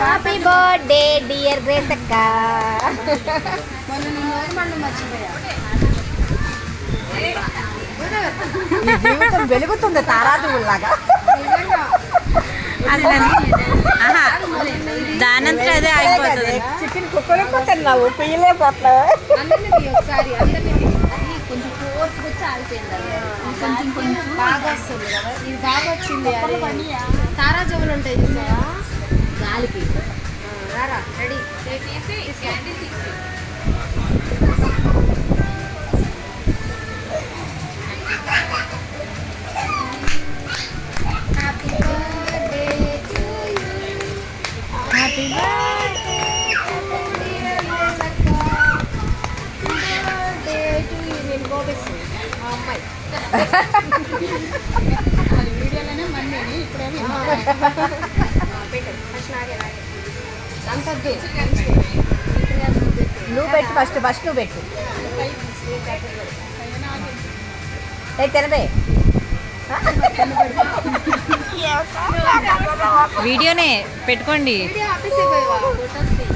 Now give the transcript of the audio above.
Happy birthday dear grace అక్క. వెలుగుతుంది తారాజులాగా. దానంతా అదే అయిపోతుంది. చికెన్ కుక్కలు తిన్నావు పియ్యలే పోతున్నావు. కొంచెం ఫోర్స్ వచ్చి ఆగిపోయింది. కొంచెం కొంచెం బాగా వస్తుంది కదా, ఇది బాగా వచ్చింది. తారా జవులు ఉంటాయి చూసారా గాలికి. రారా రెడీ తీసి క్యాండిల్ తీసి happy birthday to you. Happy birthday to you. నేను కోపిస్తుంది మా అమ్మాయి వీడియోలోనే మమ్మీ ఇప్పుడేమో పెట్టు ఫస్ట్ నాగే నాగే అంతద్దు. నువ్వు పెట్టు ఫస్ట్ నువ్వు పెట్టు. తినబే వీడియోనే పెట్టుకోండి. వీడియో ఆపేసే పోయి